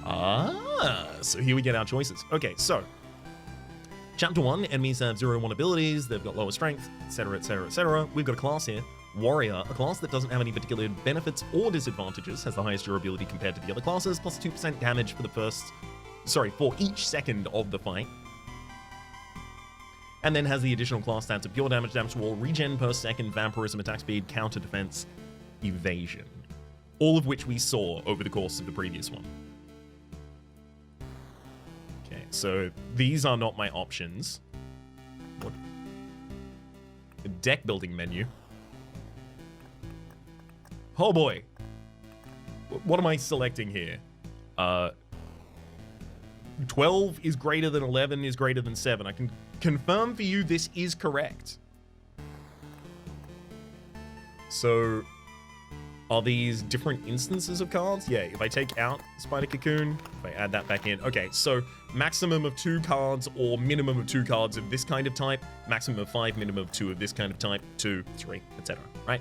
Ah, so here we get our choices. Okay, so Chapter 1, enemies have 0-1 abilities, they've got lower strength, etc, etc, etc. We've got a class here, Warrior, a class that doesn't have any particular benefits or disadvantages, has the highest durability compared to the other classes, plus 2% damage for each second of the fight. And then has the additional class stats of pure damage, damage to wall, regen per second, vampirism, attack speed, counter defense, evasion. All of which we saw over the course of the previous one. Okay, so these are not my options. What? The deck building menu. Oh boy. What am I selecting here? 12 is greater than 11 is greater than 7. I can confirm for you this is correct. So, are these different instances of cards? Yeah, if I take out Spider Cocoon, if I add that back in. Okay, so maximum of 2 cards or minimum of 2 cards of this kind of type, maximum of 5, minimum of 2 of this kind of type, 2, 3, etc. Right?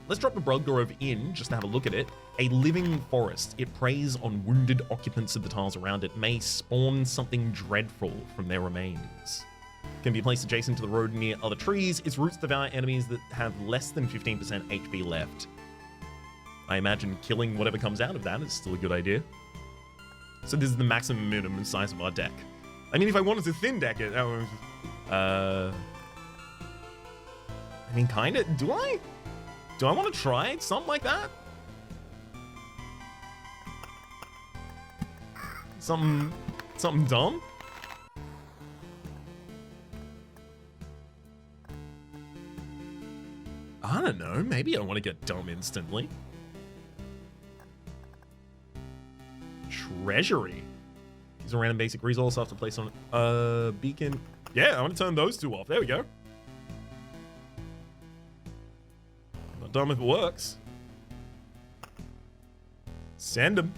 Let's drop the Bloodgrove in just to have a look at it. A living forest. It preys on wounded occupants of the tiles around it, may spawn something dreadful from their remains. Can be placed adjacent to the road near other trees. Its roots devour enemies that have less than 15% HP left. I imagine killing whatever comes out of that is still a good idea. So this is the maximum minimum size of our deck. I mean, if I wanted to thin deck it, I mean, kinda, do I? Do I want to try something like that? Something dumb? I don't know, maybe I want to get dumb instantly. Treasury. Use a random basic resource after place on beacon. Yeah, I want to turn those 2 off. There we go. Not dumb if it works. Send them.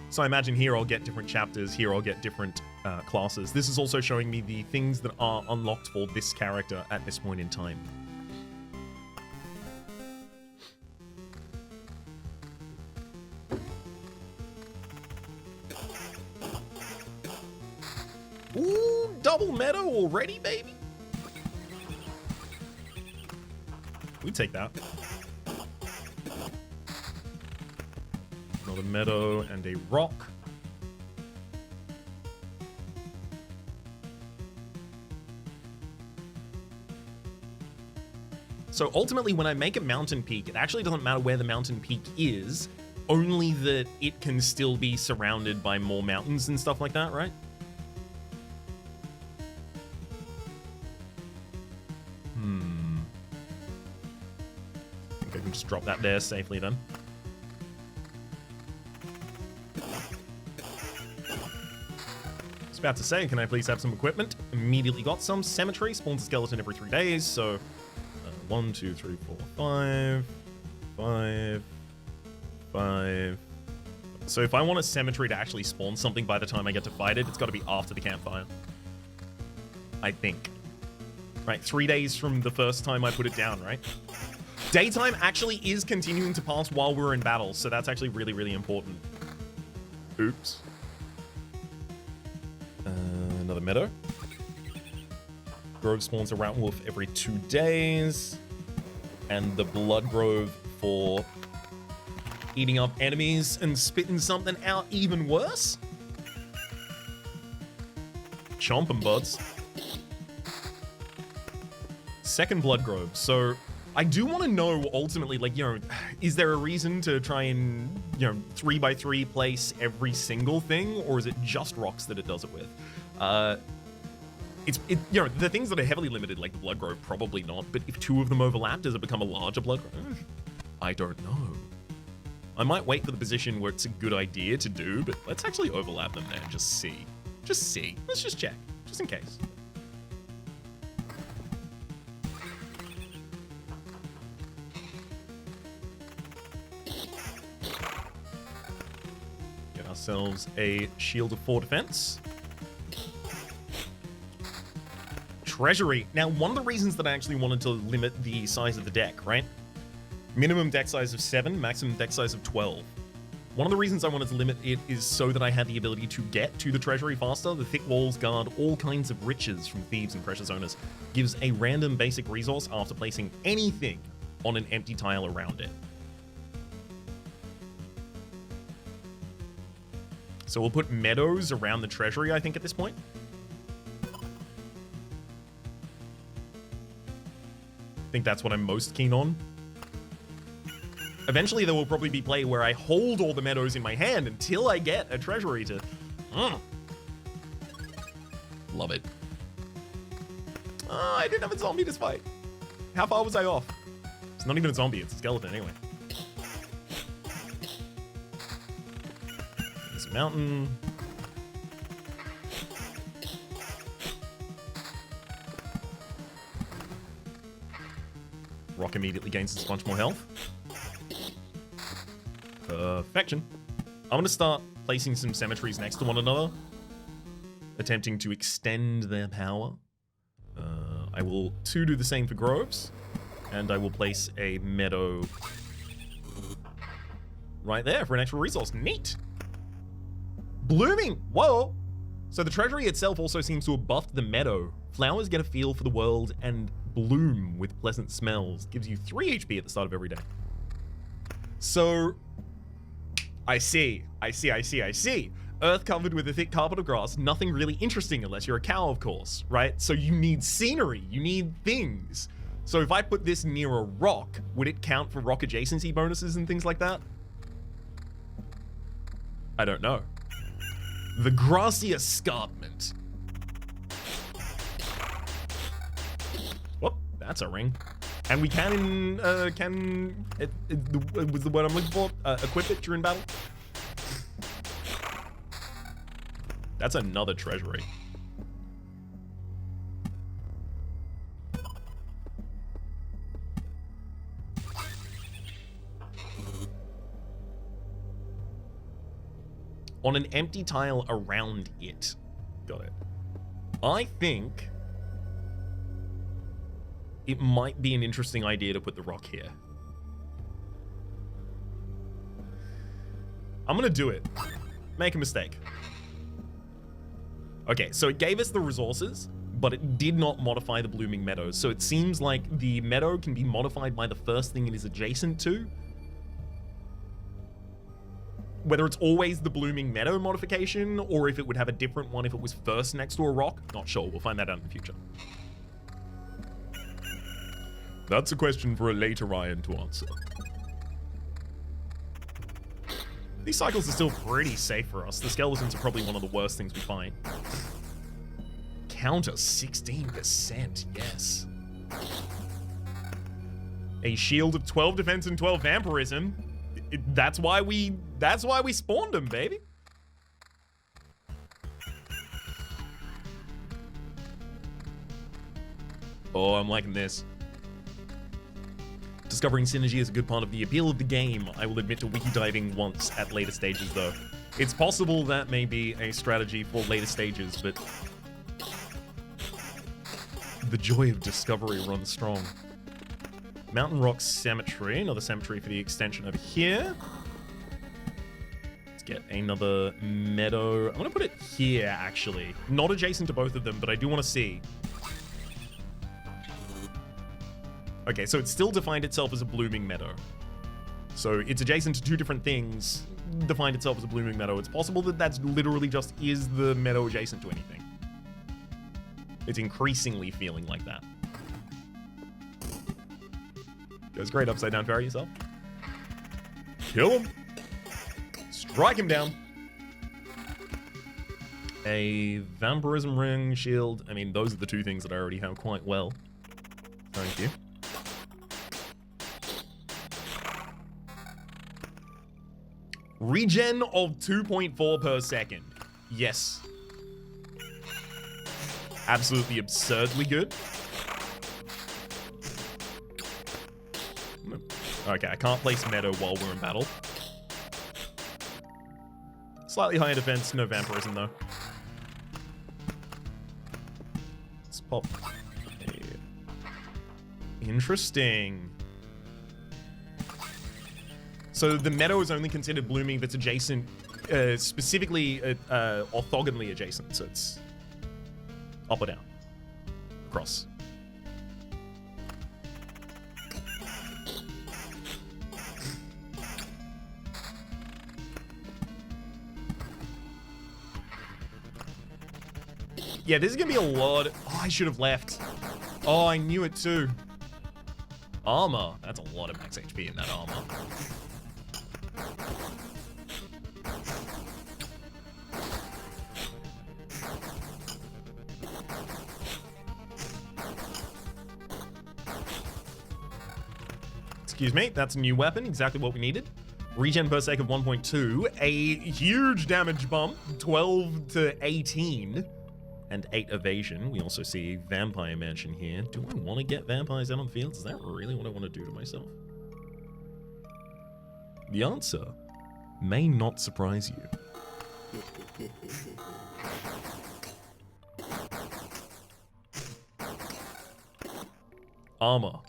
So I imagine here I'll get different chapters, here I'll get different classes. This is also showing me the things that are unlocked for this character at this point in time. Ooh, double meta already, baby? We take that. Another meadow and a rock. So ultimately, when I make a mountain peak, it actually doesn't matter where the mountain peak is, only that it can still be surrounded by more mountains and stuff like that, right? I think I can just drop that there safely then. About to say, can I please have some equipment? Immediately got some. Cemetery spawns a skeleton every 3 days, so 1, 2, 3, 4, 5, 5, 5. So if I want a cemetery to actually spawn something by the time I get to fight it, it's got to be after the campfire. I think. Right, 3 days from the first time I put it down, right? Daytime actually is continuing to pass while we're in battle, so that's actually really, really important. Oops. Another meadow. Grove spawns a rat wolf every 2 days. And the blood grove for eating up enemies and spitting something out even worse. Chomp 'em, buds. Second blood grove. So I do want to know ultimately, like, you know, is there a reason to try and, you know, 3x3 place every single thing, or is it just rocks that it does it with? You know, the things that are heavily limited, like the blood grove, probably not. But if 2 of them overlap, does it become a larger blood grove? I don't know. I might wait for the position where it's a good idea to do, but let's actually overlap them there and just see. Just see. Let's just check, just in case. Get ourselves a shield of 4 defense. Treasury. Now, one of the reasons that I actually wanted to limit the size of the deck, right? Minimum deck size of 7, maximum deck size of 12. One of the reasons I wanted to limit it is so that I had the ability to get to the treasury faster. The thick walls guard all kinds of riches from thieves and precious owners. Gives a random basic resource after placing anything on an empty tile around it. So we'll put meadows around the treasury, I think, at this point. I think that's what I'm most keen on. Eventually, there will probably be play where I hold all the meadows in my hand until I get a treasury to... Love it. Oh, I didn't have a zombie to fight. How far was I off? It's not even a zombie, it's a skeleton anyway. There's a mountain. Rock immediately gains a bunch more health. Perfection. I'm going to start placing some cemeteries next to one another, attempting to extend their power. I will too do the same for groves, and I will place a meadow right there for an extra resource. Neat. Blooming. Whoa. So the treasury itself also seems to have buffed the meadow. Flowers get a feel for the world and bloom with pleasant smells. Gives you 3 HP at the start of every day. So... I see. Earth covered with a thick carpet of grass, nothing really interesting unless you're a cow, of course, right? So you need scenery, you need things. So if I put this near a rock, would it count for rock adjacency bonuses and things like that? I don't know. The grassy escarpment. Whoop, that's a ring. And we can was the word I'm looking for, equip it during battle. That's another treasury. On an empty tile around it. Got it. I think it might be an interesting idea to put the rock here. I'm gonna do it. Make a mistake. Okay, so it gave us the resources, but it did not modify the blooming meadows. So it seems like the meadow can be modified by the first thing it is adjacent to. Whether it's always the blooming meadow modification, or if it would have a different one if it was first next to a rock, not sure. We'll find that out in the future. That's a question for a later Ryan to answer. These cycles are still pretty safe for us. The skeletons are probably one of the worst things we find. Counter 16%, yes. A shield of 12 defense and 12 vampirism. That's why we spawned them, baby. Oh, I'm liking this. Discovering synergy is a good part of the appeal of the game. I will admit to wiki diving once at later stages, though. It's possible that may be a strategy for later stages, but the joy of discovery runs strong. Mountain Rock Cemetery, another cemetery for the extension over here. Let's get another meadow. I'm gonna put it here, actually. Not adjacent to both of them, but I do want to see. Okay, so it still defined itself as a blooming meadow. So it's adjacent to two different things, defined itself as a blooming meadow. It's possible that that's literally just is the meadow adjacent to anything. It's increasingly feeling like that. Goes great, upside down fairy yourself. Kill him. Strike him down. A vampirism ring, shield. I mean, those are the two things that I already have quite well. Thank you. Regen of 2.4 per second. Yes. Absolutely absurdly good. Okay, I can't place meadow while we're in battle. Slightly higher defense, no vampirism though. Let's pop Interesting. So the meadow is only considered blooming that's adjacent, specifically orthogonally adjacent. So it's up or down, across. Yeah, this is gonna be a lot. Oh, I should have left. Oh, I knew it too. Armor. That's a lot of max HP in that armor. Excuse me, that's a new weapon, exactly what we needed. Regen per sec of 1.2, a huge damage bump, 12 to 18, and 8 evasion. We also see Vampire Mansion here. Do I want to get vampires out on the fields? Is that really what I want to do to myself? The answer may not surprise you. Armor.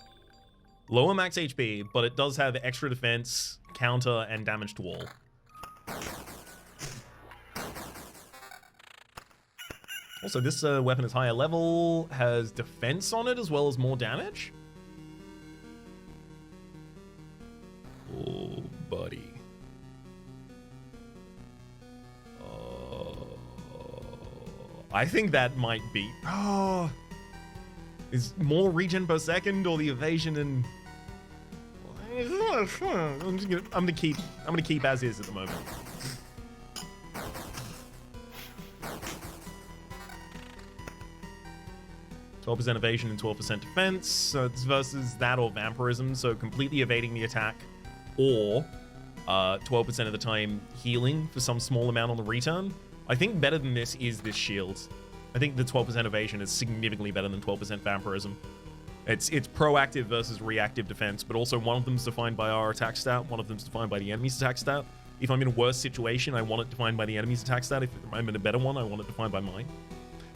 Lower max HP, but it does have extra defense, counter, and damage to wall. Also, this weapon is higher level, has defense on it as well as more damage. Oh, buddy. I think that might be... Oh... Is more regen per second or the evasion and... I'm gonna keep as is at the moment. %12 evasion and 12% defense. So it's versus that or vampirism. So completely evading the attack, or 12% of the time healing for some small amount on the return. I think better than this is this shield. I think the 12% evasion is significantly better than 12% vampirism. It's proactive versus reactive defense, but also one of them's defined by our attack stat, one of them's defined by the enemy's attack stat. If I'm in a worse situation, I want it defined by the enemy's attack stat. If I'm in a better one, I want it defined by mine.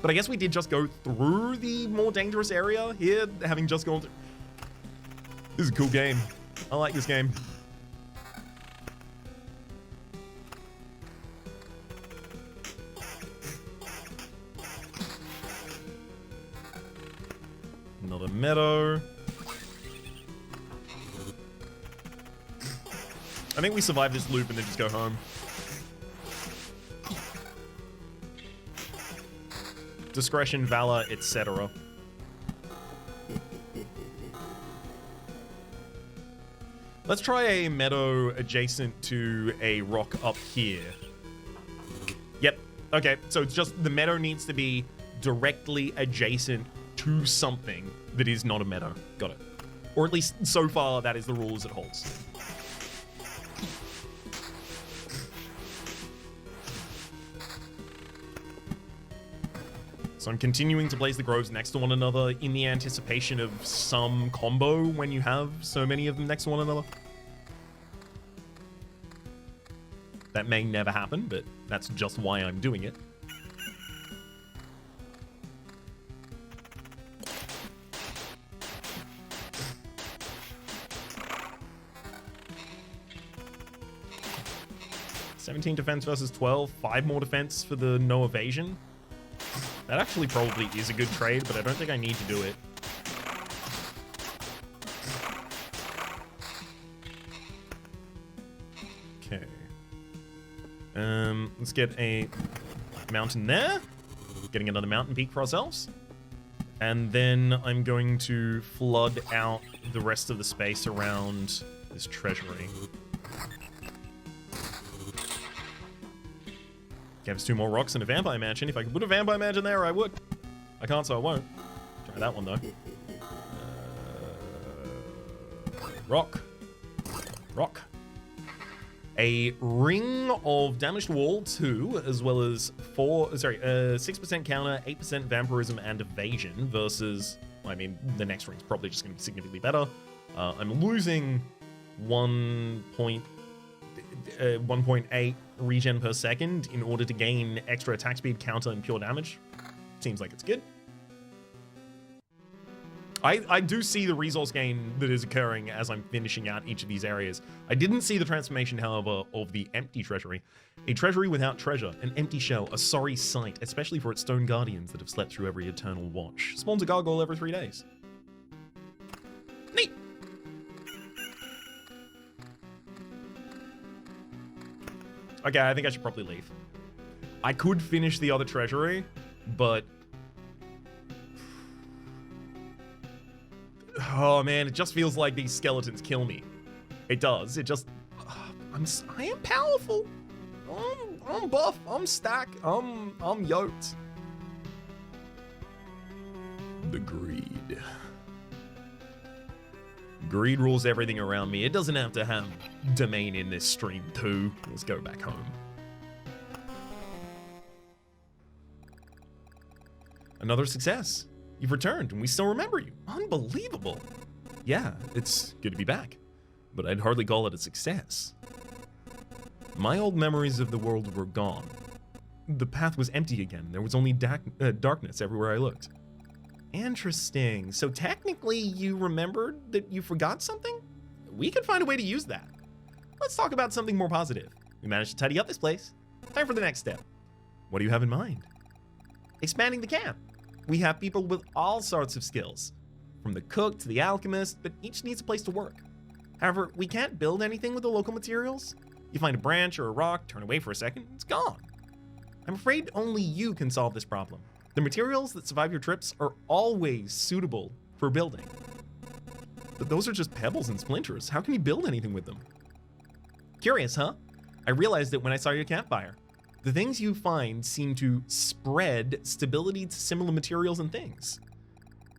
But I guess we did just go through the more dangerous area here, having just gone through... This is a cool game. I like this game. Another meadow. I think we survive this loop and then just go home. Discretion, valor, etc. Let's try a meadow adjacent to a rock up here. Yep. Okay, so it's just the meadow needs to be directly adjacent to something that is not a meadow. Got it. Or at least so far, that is the rules it holds. So I'm continuing to place the groves next to one another in the anticipation of some combo when you have so many of them next to one another. That may never happen, but that's just why I'm doing it. $17 defense versus 12, 5 more defense for the no evasion. That actually probably is a good trade, but I don't think I need to do it. Okay. Let's get a mountain there. Getting another mountain peak for ourselves. And then I'm going to flood out the rest of the space around this treasury. Gives 2 more rocks and a vampire mansion. If I could put a vampire mansion there, I would. I can't, so I won't. Try that one, though. Rock. Rock. A ring of damage to wall, 2, as well as 6% counter, 8% vampirism and evasion versus, I mean, the next ring's probably just going to be significantly better. I'm losing 1.8 regen per second in order to gain extra attack speed, counter, and pure damage. Seems like it's good. I do see the resource gain that is occurring as I'm finishing out each of these areas. I didn't see the transformation, however, of the empty treasury. A treasury without treasure, an empty shell, a sorry sight, especially for its stone guardians that have slept through every eternal watch. Spawns a gargoyle every 3 days. Neat! Okay, I think I should probably leave. I could finish the other treasury, but... oh man, it just feels like these skeletons kill me. It does. It just... I am powerful. I'm buff. I'm stack. I'm yoked. The greed. Greed rules everything around me. It doesn't have to have domain in this stream too. Let's go back home. Another success. You've returned and we still remember you. Unbelievable. Yeah, it's good to be back, but I'd hardly call it a success. My old memories of the world were gone. The path was empty again. There was only darkness everywhere I looked. Interesting. So technically you remembered that you forgot something? We could find a way to use that. Let's talk about something more positive. We managed to tidy up this place. Time for the next step. What do you have in mind? Expanding the camp. We have people with all sorts of skills, from the cook to the alchemist, but each needs a place to work. However, we can't build anything with the local materials. You find a branch or a rock, turn away for a second, it's gone. I'm afraid only you can solve this problem. The materials that survive your trips are always suitable for building. But those are just pebbles and splinters. How can you build anything with them? Curious, huh? I realized it when I saw your campfire. The things you find seem to spread stability to similar materials and things.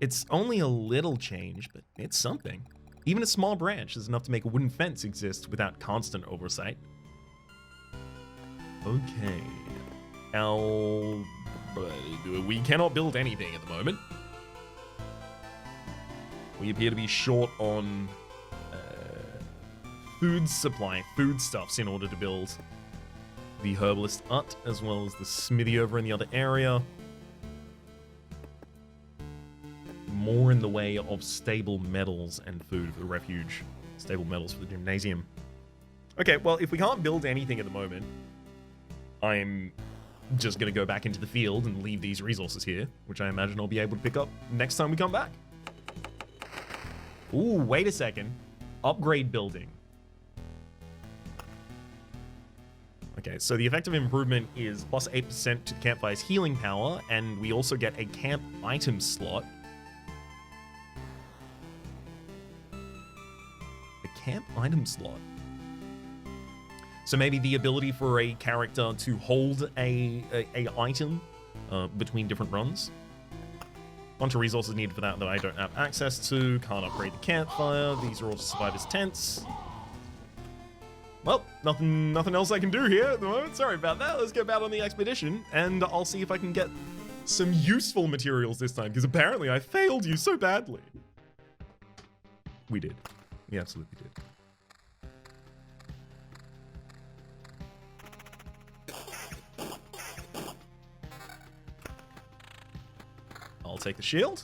It's only a little change, but it's something. Even a small branch is enough to make a wooden fence exist without constant oversight. Okay. We cannot build anything at the moment. We appear to be short on food supply, foodstuffs in order to build the herbalist hut, as well as the smithy over in the other area. More in the way of stable metals and food for the refuge. Stable metals for the gymnasium. Okay, well, if we can't build anything at the moment, I'm just going to go back into the field and leave these resources here, which I imagine I'll be able to pick up next time we come back. Ooh, wait a second. Upgrade building. Okay, so the effective improvement is plus 8% to the campfire's healing power, and we also get a camp item slot. A camp item slot. So maybe the ability for a character to hold a item between different runs. Bunch of resources needed for that I don't have access to. Can't upgrade the campfire. These are all survivors' tents. Well, nothing else I can do here at the moment. Sorry about that. Let's get back on the expedition, and I'll see if I can get some useful materials this time, because apparently I failed you so badly. We did. We absolutely did. I'll take the shield.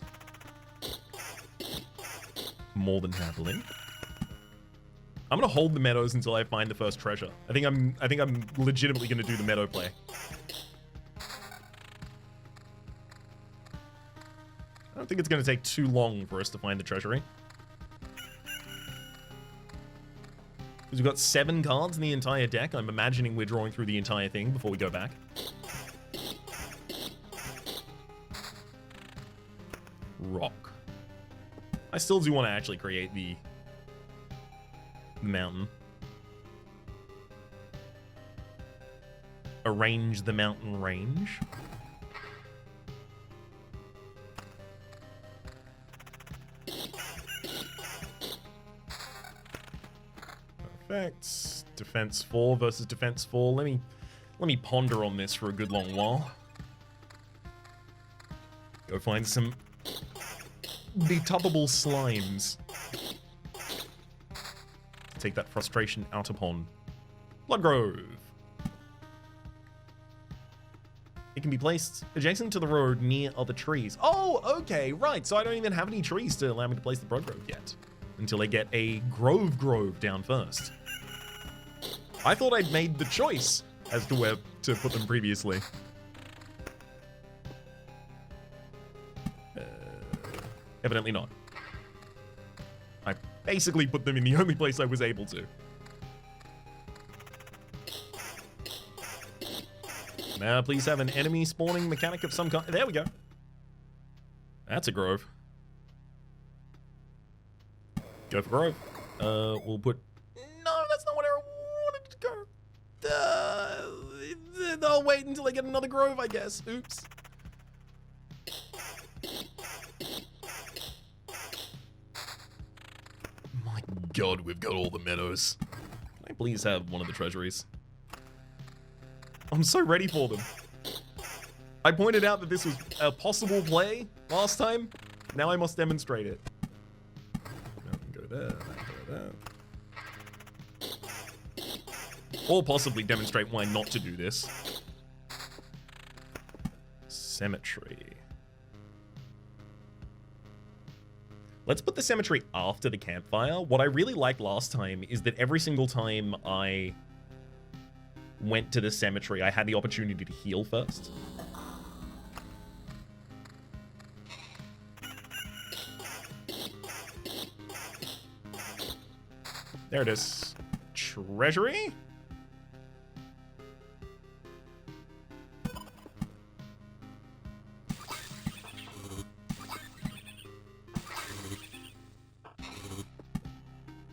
More than happily. I'm gonna hold the meadows until I find the first treasure. I think I'm legitimately gonna do the meadow play. I don't think it's gonna take too long for us to find the treasury. Because we've got 7 cards in the entire deck. I'm imagining we're drawing through the entire thing before we go back. Rock. I still do want to actually create the mountain. Arrange the mountain range. Perfect. Defense 4 versus defense 4. Let me ponder on this for a good long while. Go find some detubable slimes. Take that frustration out upon. Bloodgrove. It can be placed adjacent to the road near other trees. Oh, Oh, okay, right. So I don't even have any trees to allow me to place the Broad Grove yet. Until I get a Grove down first. I thought I'd made the choice as to where to put them previously. Evidently not. I basically put them in the only place I was able to. Now, please have an enemy spawning mechanic of some kind. There we go. That's a grove. Go for grove. We'll put... No, that's not where I wanted to go. I'll wait until I get another grove, I guess. Oops. My god, we've got all the meadows. Can I please have one of the treasuries? I'm so ready for them. I pointed out that this was a possible play last time. Now I must demonstrate it. Go there, go there. Or possibly demonstrate why not to do this. Cemetery. Let's put the cemetery after the campfire. What I really liked last time is that every single time I went to the cemetery, I had the opportunity to heal first. There it is. Treasury?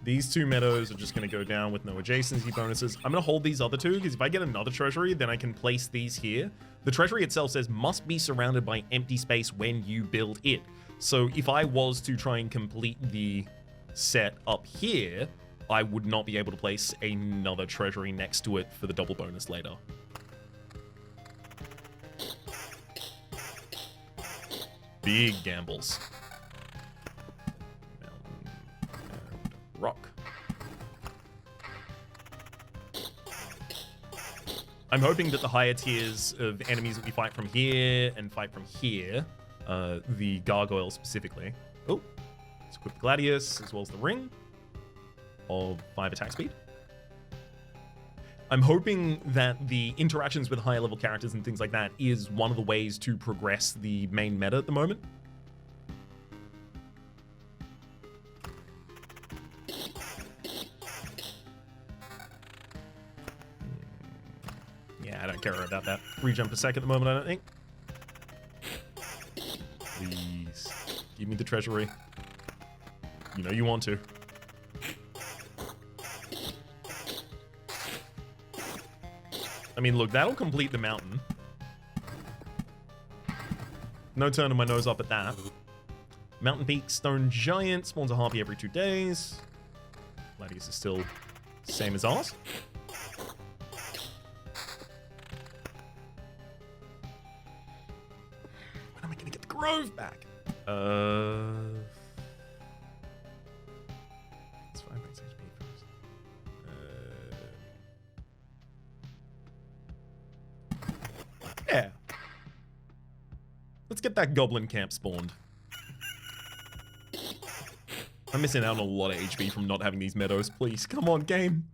These two meadows are just going to go down with no adjacency bonuses. I'm going to hold these other two, because if I get another treasury, then I can place these here. The treasury itself says must be surrounded by empty space when you build it. So if I was to try and complete the set up here, I would not be able to place another treasury next to it for the double bonus later. Big gambles. Rock. I'm hoping that the higher tiers of enemies that we fight from here and fight from here, the gargoyle specifically. Oh, let's equip the gladius as well as the ring of 5 attack speed. I'm hoping that the interactions with higher level characters and things like that is one of the ways to progress the main meta at the moment. I don't care about that. Rejump a sec at the moment, I don't think. Please. Give me the treasury. You know you want to. I mean, look, that'll complete the mountain. No turning my nose up at that. Mountain Peak, Stone Giant, spawns a harpy every 2 days. Gladius is still same as ours. Grove back. Let's 5 HP first. Yeah. Let's get that goblin camp spawned. I'm missing out on a lot of HP from not having these meadows. Please, come on, game.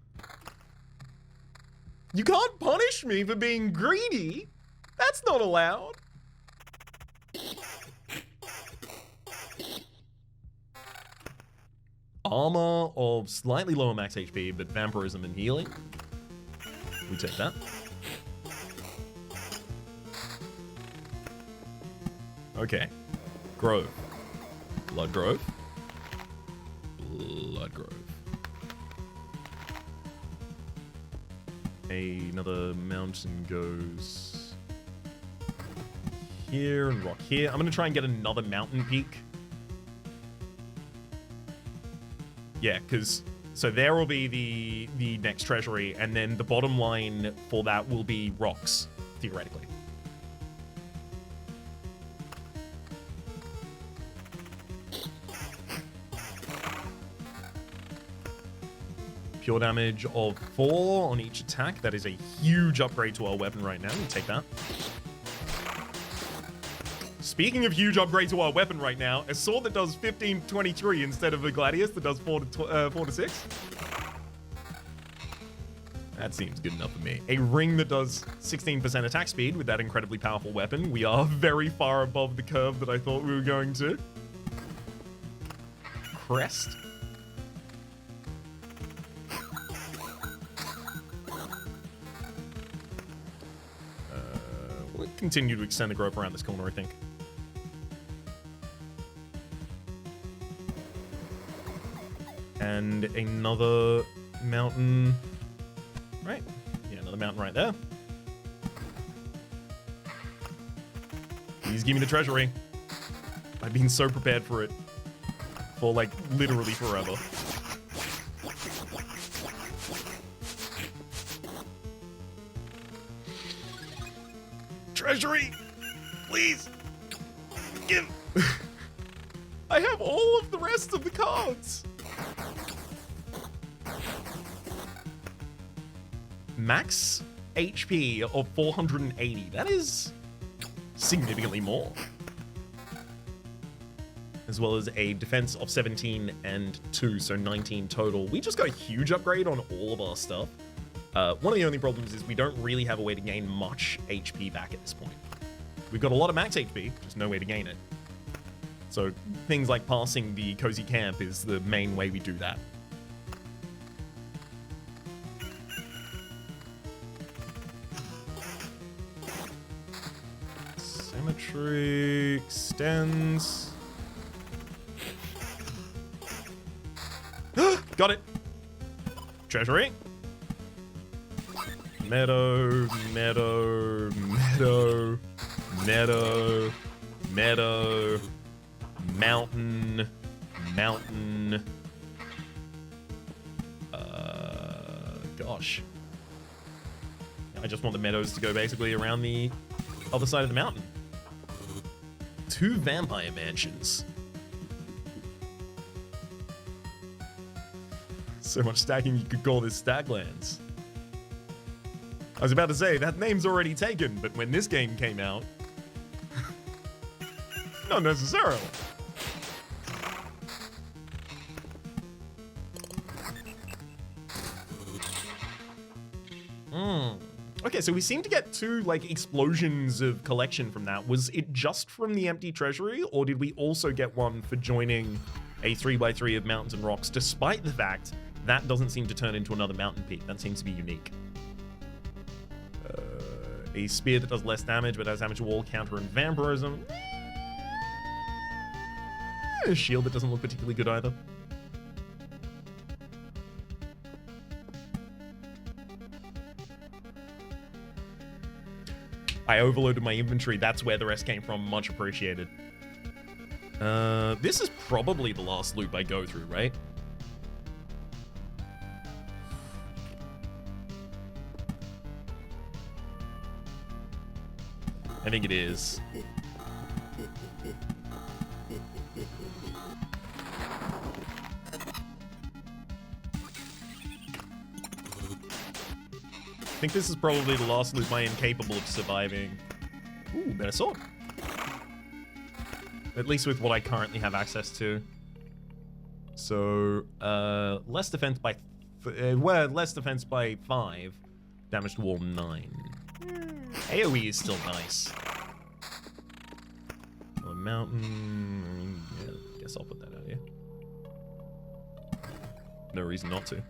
You can't punish me for being greedy. That's not allowed. Armor of slightly lower max HP, but vampirism and healing. We take that. Okay. Grove. Blood Grove. Blood Grove. Another mountain goes here and rock here. I'm going to try and get another mountain peak. Yeah, because so there will be the next treasury, and then the bottom line for that will be rocks, theoretically. Pure damage of 4 on each attack. That is a huge upgrade to our weapon right now. We'll take that. Speaking of huge upgrade to our weapon right now, a sword that does 15-23 instead of a gladius that does 4 to 6. That seems good enough for me. A ring that does 16% attack speed with that incredibly powerful weapon. We are very far above the curve that I thought we were going to. Crest. We'll continue to extend the growth around this corner, I think. And another mountain. Right? Yeah, another mountain right there. Please give me the treasury. I've been so prepared for it. For, like, literally forever. Treasury! Please! Give! I have all of the rest of the cards! Max HP of 480. That is significantly more. As well as a defense of 17 and 2, so 19 total. We just got a huge upgrade on all of our stuff. One of the only problems is we don't really have a way to gain much HP back at this point. We've got a lot of max HP, just no way to gain it. So things like passing the cozy camp is the main way we do that. Symmetry extends. Got it. Treasury. Meadow, meadow, meadow, meadow, meadow, mountain, mountain. Gosh. I just want the meadows to go basically around the other side of the mountain. 2 vampire mansions. So much stacking you could call this Staglands. I was about to say, that name's already taken, but when this game came out... not necessarily. Okay, so we seem to get 2, like, explosions of collection from that. Was it just from the empty treasury, or did we also get one for joining a 3x3 of mountains and rocks, despite the fact that doesn't seem to turn into another mountain peak? That seems to be unique. A spear that does less damage, but has damage to wall, counter, and vampirism. A shield that doesn't look particularly good either. I overloaded my inventory. That's where the rest came from. Much appreciated. This is probably the last loop I go through, right? I think it is. I think this is probably the last loop I am capable of surviving. Ooh, better sword. At least with what I currently have access to. So, less defense by... less defense by 5. Damage to wall 9. AoE is still nice. A mountain... yeah, guess I'll put that out here. No reason not to.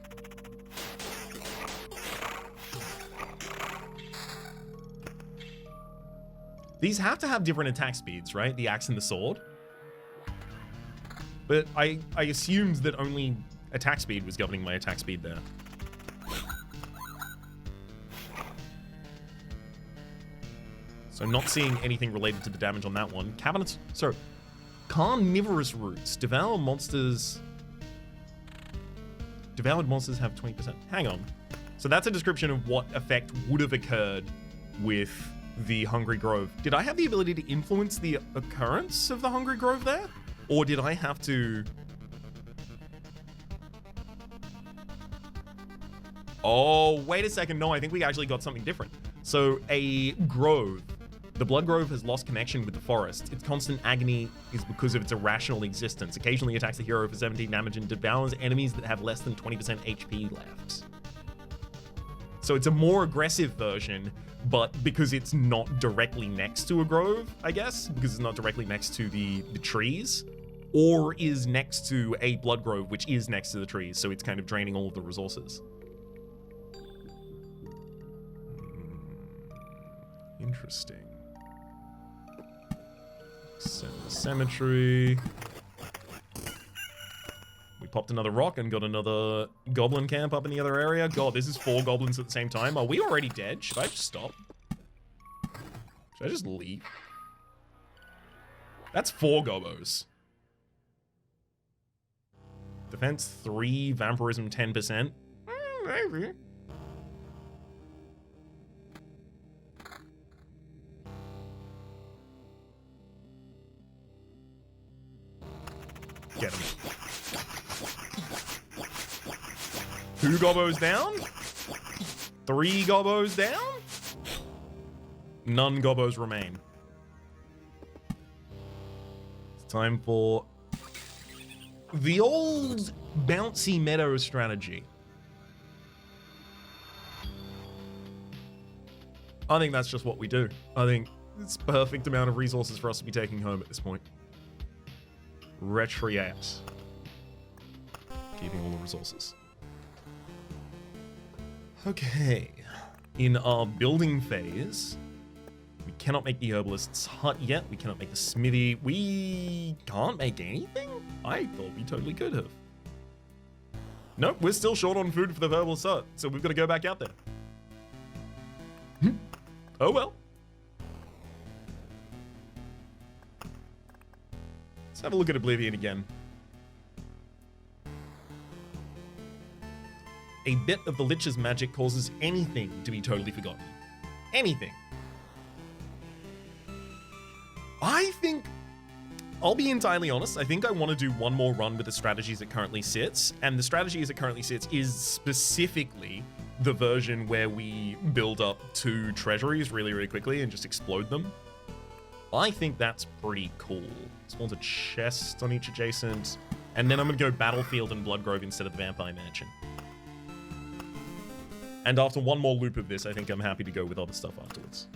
These have to have different attack speeds, right? The axe and the sword. But I assumed that only attack speed was governing my attack speed there. So not seeing anything related to the damage on that one. Cabinets, so carnivorous roots. Devoured monsters have 20%. Hang on. So that's a description of what effect would have occurred with the Hungry Grove. Did I have the ability to influence the occurrence of the Hungry Grove there? Or did I have to... Oh, wait a second. No, I think we actually got something different. So a grove The Blood Grove has lost connection with the forest. Its constant agony is because of its irrational existence. Occasionally attacks the hero for 17 damage and devours enemies that have less than 20% HP left. So it's a more aggressive version, but because it's not directly next to a grove, I guess, because it's not directly next to the trees, or is next to a Blood Grove, which is next to the trees, so it's kind of draining all of the resources. Interesting. Cemetery. We popped another rock and got another goblin camp up in the other area. God, this is 4 goblins at the same time. Are we already dead? Should I just stop? Should I just leave? That's 4 gobos. Defense 3, vampirism 10%. Maybe. Get him. 2 gobos down? 3 gobos down? None gobos remain. It's time for the old bouncy meadow strategy. I think that's just what we do. I think it's perfect amount of resources for us to be taking home at this point. Retreat. Keeping all the resources. Okay. In our building phase, we cannot make the herbalist's hut yet. We cannot make the smithy. We can't make anything? I thought we totally could have. Nope, we're still short on food for the herbalist's hut, so we've got to go back out there. Oh well. Let's have a look at Oblivion again. A bit of the Lich's magic causes anything to be totally forgotten. Anything. I think, I'll be entirely honest, I think I want to do one more run with the strategy as it currently sits, and the strategy as it currently sits is specifically the version where we build up 2 treasuries really, really quickly and just explode them. I think that's pretty cool. Spawns a chest on each adjacent, and then I'm gonna go Battlefield and Bloodgrove instead of the Vampire Mansion. And after one more loop of this, I think I'm happy to go with other stuff afterwards.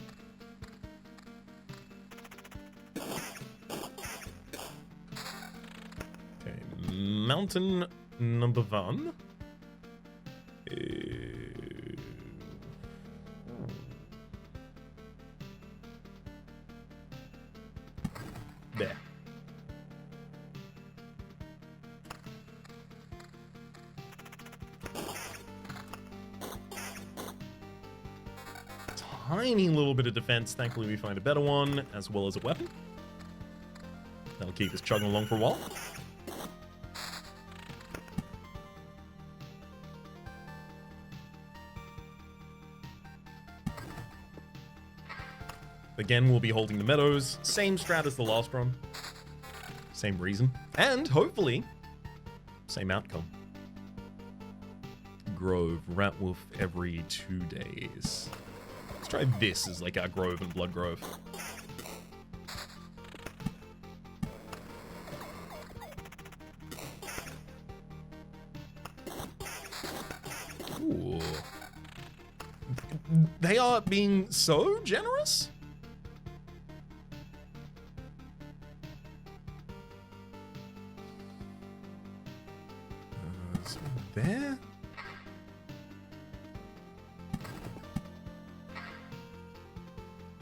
Okay, mountain number 1. There. Tiny little bit of defense. Thankfully, we find a better one, as well as a weapon. That'll keep us chugging along for a while. Again, we'll be holding the meadows. Same strat as the last run. Same reason. And, hopefully, same outcome. Grove. Rat Wolf every 2 days. Let's try this as like our Grove and Blood Grove. Ooh. They are being so generous? There?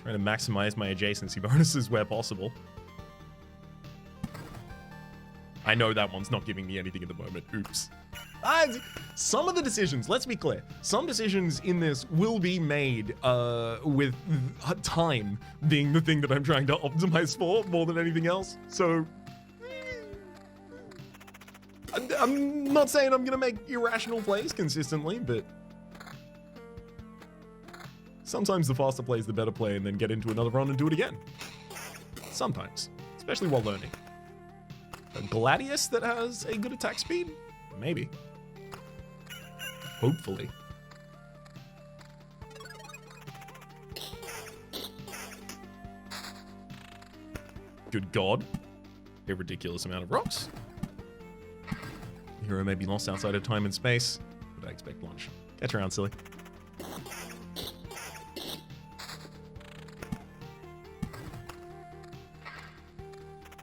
Trying to maximize my adjacency bonuses where possible. I know that one's not giving me anything at the moment. Oops. Some of the decisions, let's be clear, some decisions in this will be made with time being the thing that I'm trying to optimize for more than anything else. So I'm not saying I'm gonna make irrational plays consistently, but sometimes the faster play is the better play, and then get into another run and do it again. Sometimes, especially while learning. A Gladius that has a good attack speed? Maybe. Hopefully. Good God. A ridiculous amount of rocks. The hero may be lost outside of time and space, but I expect lunch. Catch around, silly.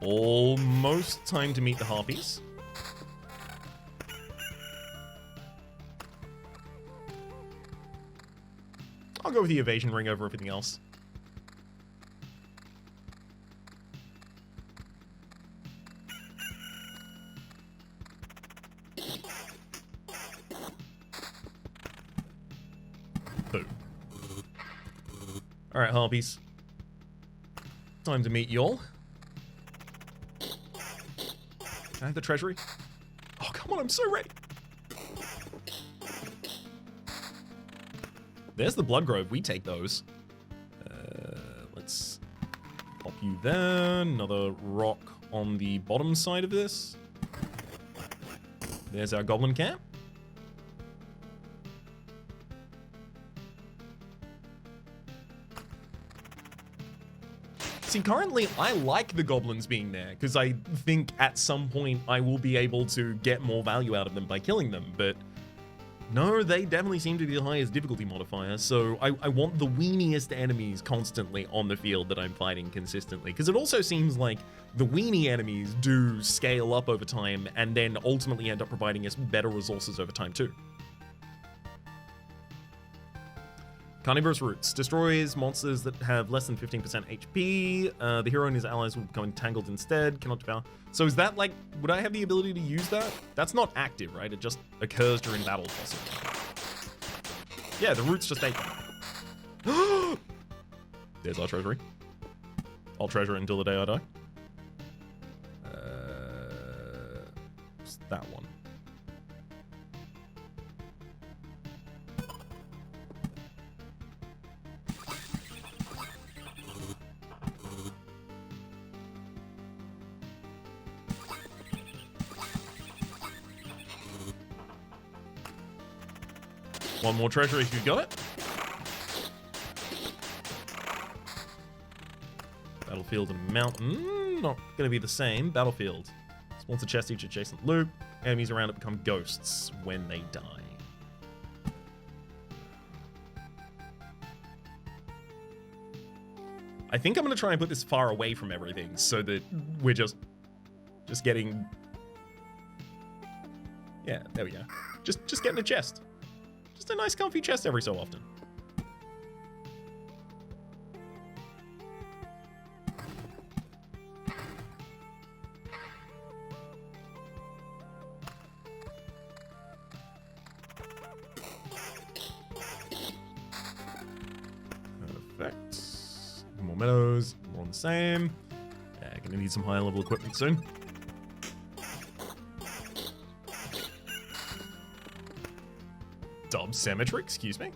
Almost time to meet the harpies. I'll go with the evasion ring over everything else. Boom. Alright, harpies. Time to meet y'all. Can I have the treasury? Oh, come on, I'm so ready. There's the blood grove. We take those. Let's pop you there. Another rock on the bottom side of this. There's our goblin camp. See, currently, I like the goblins being there, because I think at some point I will be able to get more value out of them by killing them, but no, they definitely seem to be the highest difficulty modifier, so I want the weeniest enemies constantly on the field that I'm fighting consistently, because it also seems like the weenie enemies do scale up over time and then ultimately end up providing us better resources over time too. Carnivorous Roots. Destroys monsters that have less than 15% HP. The hero and his allies will become entangled instead. Cannot devour. So is that like, would I have the ability to use that? That's not active, right? It just occurs during battle, possibly. Yeah, the roots just ate them. There's our treasury. I'll treasure it until the day I die. What's that one? One more treasure if you've got it. Battlefield and mountain. Not going to be the same. Battlefield. Spawns a chest each adjacent loop. Enemies around it become ghosts when they die. I think I'm going to try and put this far away from everything so that we're just getting... Yeah, there we go. Just getting a chest. Just a nice comfy chest every so often. Perfect. More meadows, more on the same. Yeah, gonna need some higher level equipment soon. Dub Cemetery, excuse me.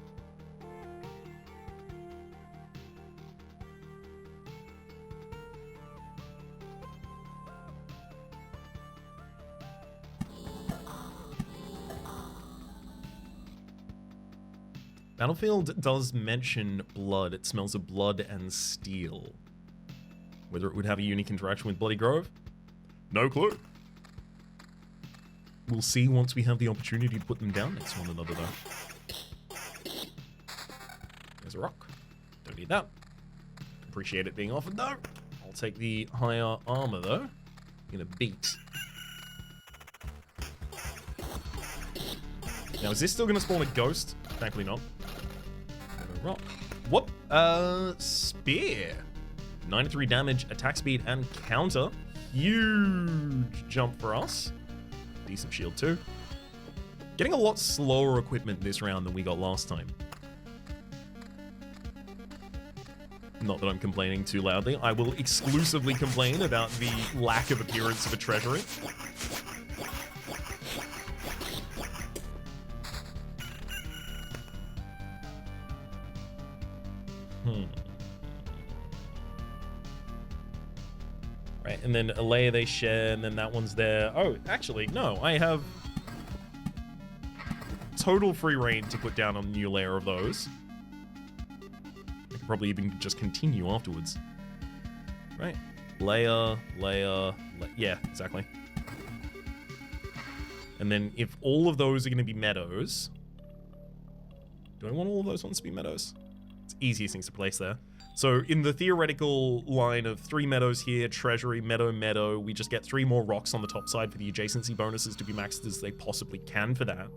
Battlefield does mention blood. It smells of blood and steel. Whether it would have a unique interaction with Bloody Grove? No clue. We'll see once we have the opportunity to put them down next to one another, though. There's a rock. Don't need that. Appreciate it being offered, though. I'll take the higher armor, though. Gonna beat. Now, is this still gonna spawn a ghost? Thankfully not. A rock. What? Spear. 93 damage, attack speed, and counter. Huge jump for us. Decent shield too. Getting a lot slower equipment this round than we got last time. Not that I'm complaining too loudly. I will exclusively complain about the lack of appearance of a treasury. Right, and then a layer they share, and then that one's there. Oh, actually, no, I have total free reign to put down a new layer of those. I could probably even just continue afterwards. Right, Yeah, exactly. And then if all of those are going to be meadows... Do I want all of those ones to be meadows? It's easiest things to place there. So in the theoretical line of 3 meadows here, Treasury, meadow, we just get 3 more rocks on the top side for the adjacency bonuses to be maxed as they possibly can for that.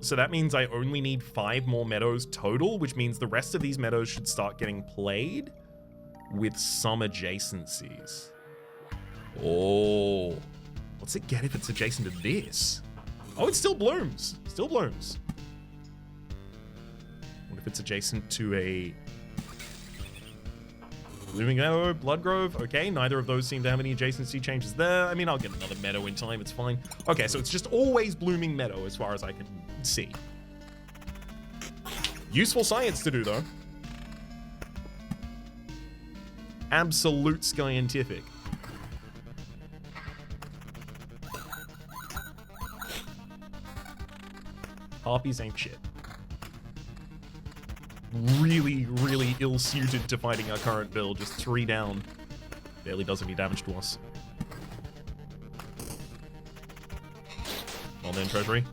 So that means I only need 5 more meadows total, which means the rest of these meadows should start getting played with some adjacencies. Oh, what's it get if it's adjacent to this? Oh, it still blooms. Still blooms. What if it's adjacent to a blooming meadow, blood grove? Okay, neither of those seem to have any adjacency changes there. I mean, I'll get another meadow in time. It's fine. Okay, so it's just always blooming meadow as far as I can see. Useful science to do, though. Absolute scientific. Harpies ain't shit. Really, really ill-suited to fighting our current build. Just 3 down. Barely does any damage to us. Well then, Treasury.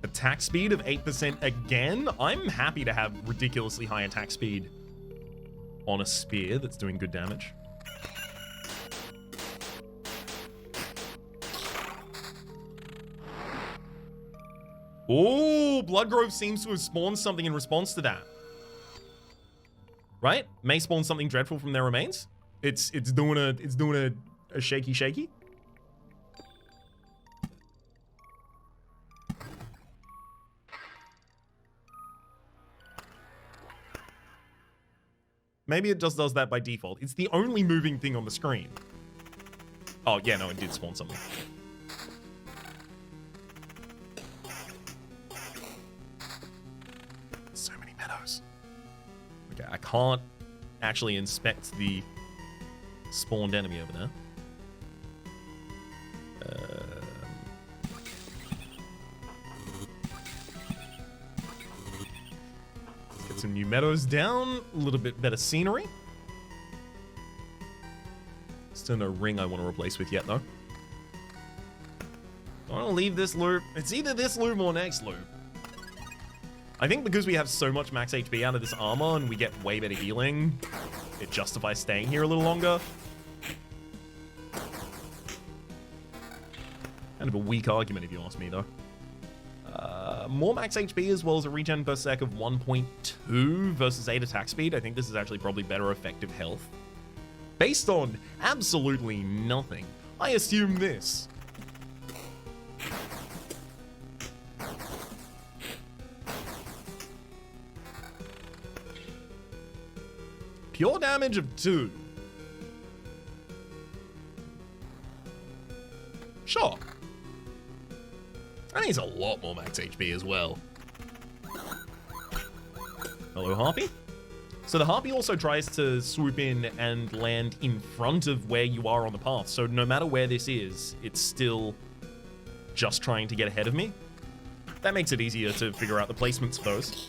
Attack speed of 8% again? I'm happy to have ridiculously high attack speed on a spear that's doing good damage. Oh, Bloodgrove seems to have spawned something in response to that. Right? May spawn something dreadful from their remains. It's doing a shaky. Maybe it just does that by default. It's the only moving thing on the screen. Oh, yeah, no, it did spawn something. So many meadows. Okay, I can't actually inspect the spawned enemy over there. Let's get some new meadows down. A little bit better scenery. Still no ring I want to replace with yet, though. I want to leave this loop. It's either this loop or next loop. I think because we have so much max HP out of this armor and we get way better healing, it justifies staying here a little longer. Kind of a weak argument if you ask me, though. More max HP as well as a regen per sec of 1.2 versus 8 attack speed. I think this is actually probably better effective health. Based on absolutely nothing, I assume this. Pure damage of 2. Sure. That needs a lot more max HP as well. Hello, Harpy. So the Harpy also tries to swoop in and land in front of where you are on the path. So no matter where this is, it's still just trying to get ahead of me. That makes it easier to figure out the placements for those.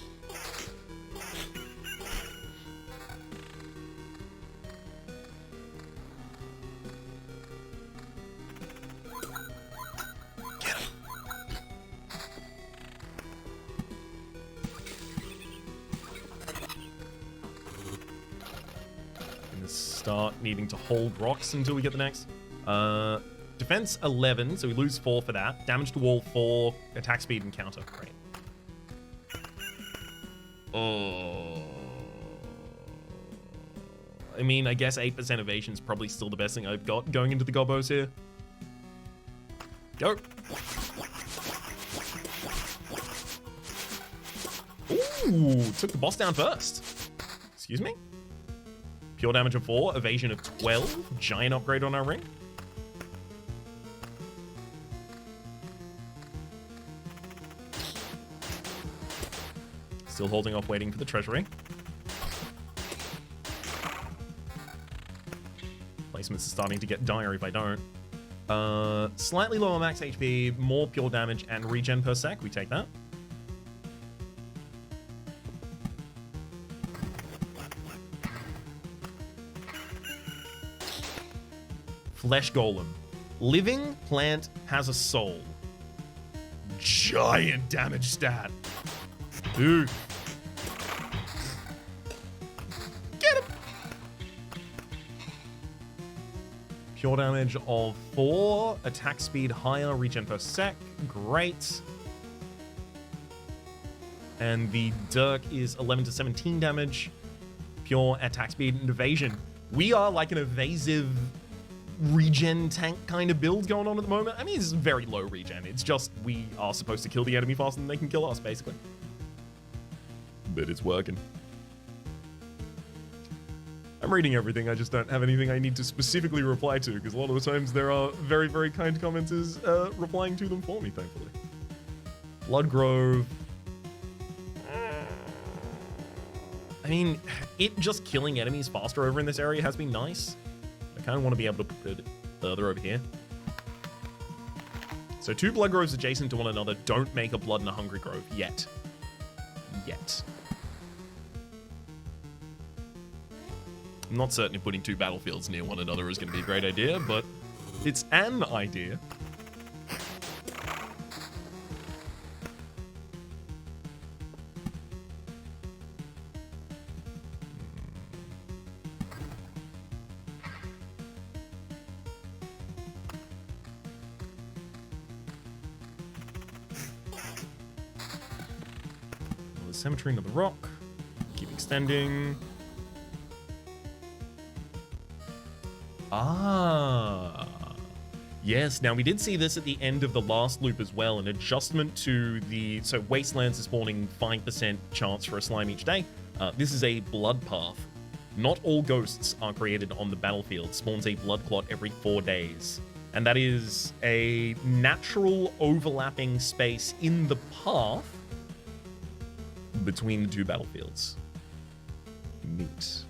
Start needing to hold rocks until we get the next. Defense 11, so we lose 4 for that. Damage to wall 4, attack speed and counter. Great. Oh. I mean, I guess 8% evasion is probably still the best thing I've got going into the gobos here. Go. Ooh, took the boss down first. Excuse me? Pure damage of 4, evasion of 12. Giant upgrade on our ring. Still holding off, waiting for the treasury. Placements are starting to get dire if I don't. Slightly lower max HP, more pure damage, and regen per sec. We take that. Flesh Golem. Living plant has a soul. Giant damage stat. Dude. Get him. Pure damage of 4. Attack speed higher. Regen per sec. Great. And the Dirk is 11 to 17 damage. Pure attack speed and evasion. We are like an evasive regen tank kind of build going on at the moment. I mean, it's very low regen. It's just we are supposed to kill the enemy faster than they can kill us, basically. But it's working. I'm reading everything. I just don't have anything I need to specifically reply to, because a lot of the times there are very, very kind commenters replying to them for me, thankfully. Bloodgrove. I mean, it just killing enemies faster over in this area has been nice. I kind of want to be able to put it further over here. So 2 blood groves adjacent to one another don't make a blood and a hungry grove yet. I'm not certain if putting 2 battlefields near one another is going to be a great idea, but it's an idea. Cemetery into the rock. Keep extending. Ah. Yes, now we did see this at the end of the last loop as well. An adjustment to the... So Wastelands is spawning 5% chance for a slime each day. This is a blood path. Not all ghosts are created on the battlefield. Spawns a blood clot every 4 days. And that is a natural overlapping space in the path between the 2 battlefields. Neat.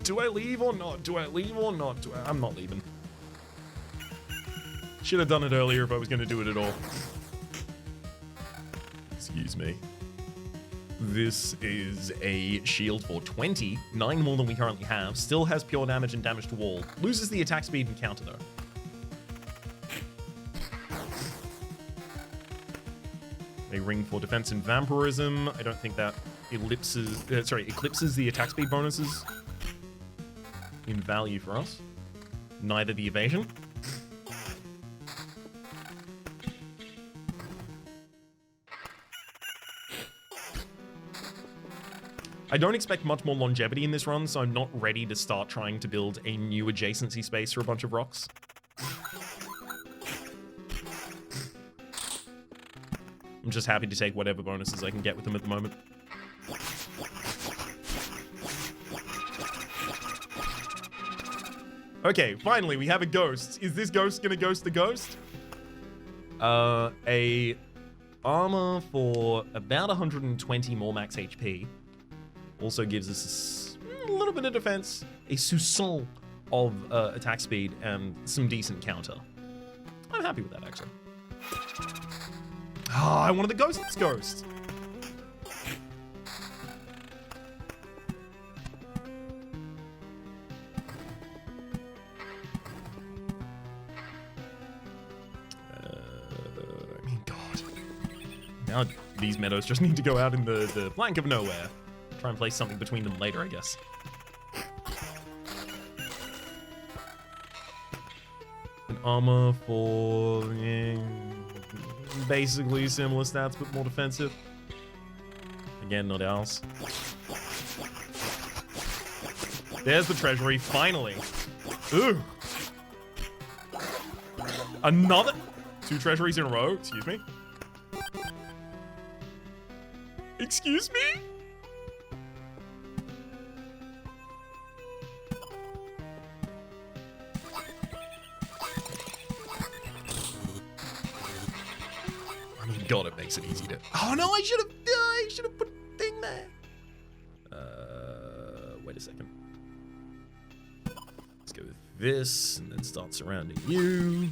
Do I leave or not? Do I leave or not? I'm not leaving. Should have done it earlier if I was going to do it at all. Excuse me. This is a shield for 20, 9 more than we currently have. Still has pure damage and damage to wall. Loses the attack speed and counter though. A ring for defense and vampirism. I don't think that eclipses the attack speed bonuses in value for us. Neither the evasion. I don't expect much more longevity in this run, so I'm not ready to start trying to build a new adjacency space for a bunch of rocks. I'm just happy to take whatever bonuses I can get with them at the moment. Okay, finally, we have a ghost. Is this ghost gonna ghost the ghost? A armor for about 120 more max HP. Also gives us a little bit of defense, a soupçon of attack speed, and some decent counter. I'm happy with that, actually. Ah, I wanted the ghost's ghost. I mean, God. Now these meadows just need to go out in the blank of nowhere. Try and place something between them later, I guess. An armor for basically similar stats, but more defensive. Again, not ours. There's the treasury, finally. Ooh. Another 2 treasuries in a row, excuse me. Excuse me? God, it makes it easy to... Oh no, I should have put a thing there. Wait a second. Let's go with this and then start surrounding you.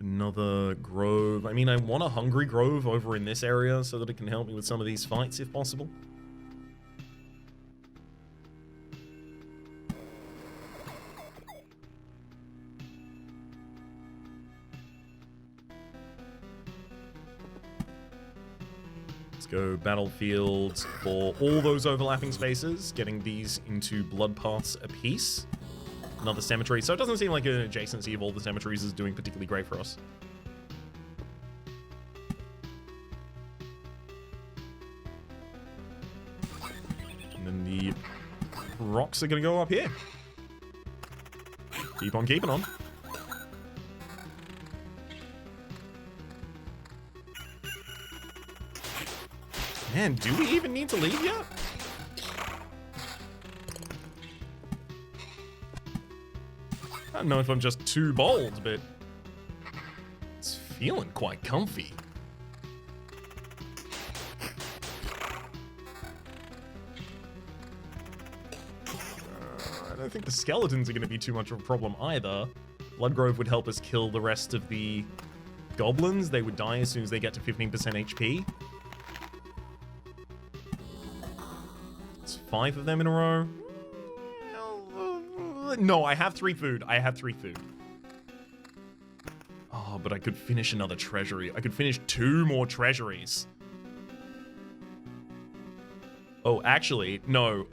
Another grove. I mean, I want a hungry grove over in this area so that it can help me with some of these fights if possible. Let's go battlefields for all those overlapping spaces, getting these into blood paths apiece. Another cemetery, so it doesn't seem like an adjacency of all the cemeteries is doing particularly great for us. And then the rocks are gonna go up here. Keep on keeping on. Man, do we even need to leave yet? I don't know if I'm just too bold, but it's feeling quite comfy. I don't think the skeletons are going to be too much of a problem either. Bloodgrove would help us kill the rest of the goblins. They would die as soon as they get to 15% HP. It's 5 of them in a row. No, I have 3 food. I have 3 food. Oh, but I could finish another treasury. I could finish 2 more treasuries. Oh, actually, no.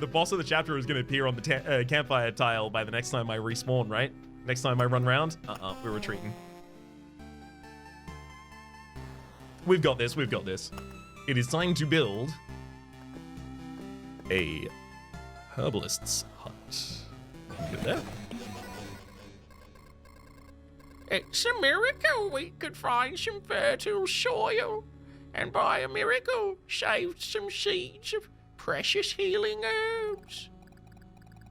The boss of the chapter is going to appear on the campfire tile by the next time I respawn, right? Next time I run around? We're retreating. We've got this, we've got this. It is time to build a herbalist's hut. Good there. It's a miracle we could find some fertile soil, and by a miracle saved some seeds of precious healing herbs.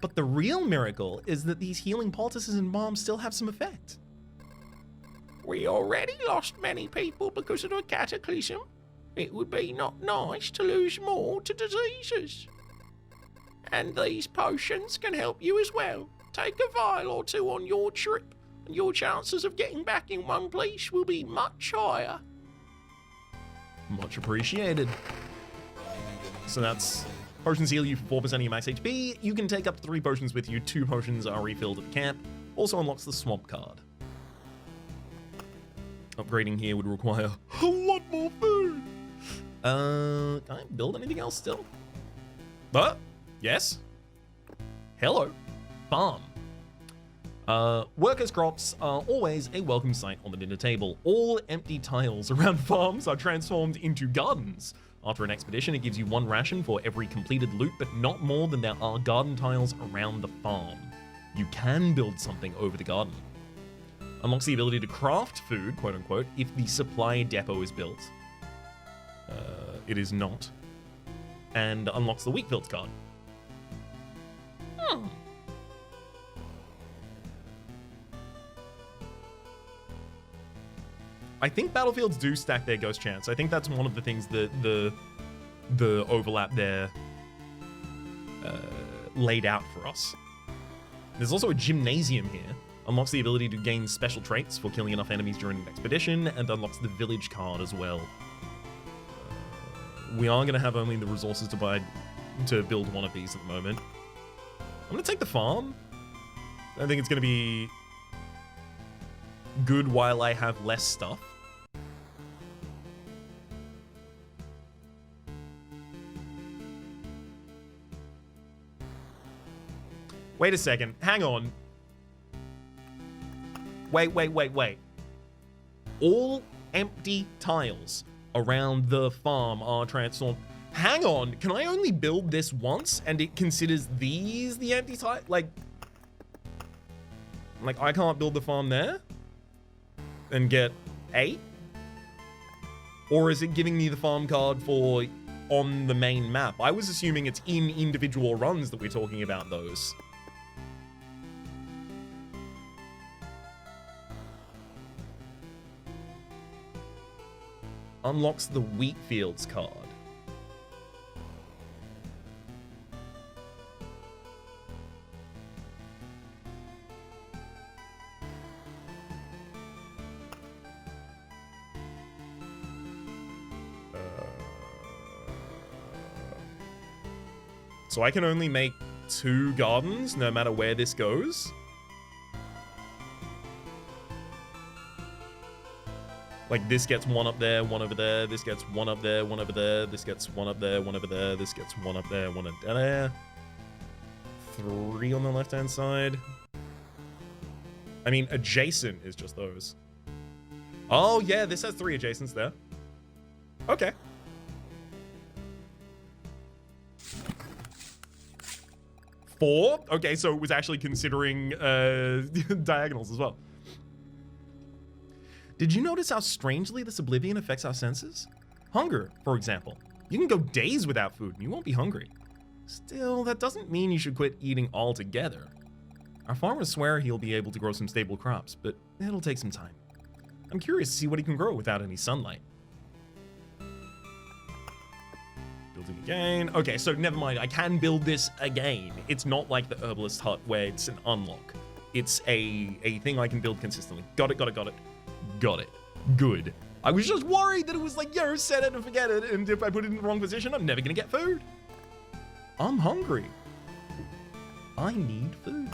But the real miracle is that these healing poultices and balms still have some effect. We already lost many people because of the cataclysm. It would be not nice to lose more to diseases. And these potions can help you as well. Take a vial or 2 on your trip, and your chances of getting back in one place will be much higher. Much appreciated. So that's potions heal you for 4% of your max HP. You can take up to 3 potions with you. 2 potions are refilled at the camp. Also unlocks the swamp card. Upgrading here would require a lot more food. Can I build anything else still? But yes. Hello. Farm. Workers' crops are always a welcome sight on the dinner table. All empty tiles around farms are transformed into gardens. After an expedition, it gives you 1 ration for every completed loot, but not more than there are garden tiles around the farm. You can build something over the garden. Unlocks the ability to craft food, quote unquote, if the supply depot is built. It is not. And unlocks the wheat fields card. I think battlefields do stack their ghost chance. I think that's one of the things that the overlap there laid out for us. There's also a gymnasium here. Unlocks the ability to gain special traits for killing enough enemies during an expedition, and unlocks the village card as well. We are going to have only the resources to build one of these at the moment. I'm going to take the farm. I think it's going to be good while I have less stuff. Wait a second. Hang on. Wait. All empty tiles around the farm are transformed. Hang on. Can I only build this once and it considers these the empty tile? Like I can't build the farm there and get 8? Or is it giving me the farm card for on the main map? I was assuming it's in individual runs that we're talking about those. Unlocks the wheat fields card. So I can only make 2 gardens no matter where this goes. Like, this gets 1 up there, 1 over there. This gets 1 up there, 1 over there. This gets 1 up there, 1 over there. This gets 1 up there, 1 up there. 3 on the left-hand side. I mean, adjacent is just those. Oh, yeah, this has 3 adjacents there. Okay. Four? Okay, so it was actually considering diagonals as well. Did you notice how strangely this oblivion affects our senses? Hunger, for example. You can go days without food and you won't be hungry. Still, that doesn't mean you should quit eating altogether. Our farmers swear he'll be able to grow some stable crops, but it'll take some time. I'm curious to see what he can grow without any sunlight. Building again. Okay, so never mind. I can build this again. It's not like the herbalist hut where it's an unlock. It's a thing I can build consistently. Got it, got it, got it. Got it. Good. I was just worried that it was like, yo, set it and forget it, and if I put it in the wrong position, I'm never gonna get food. I'm hungry. I need food.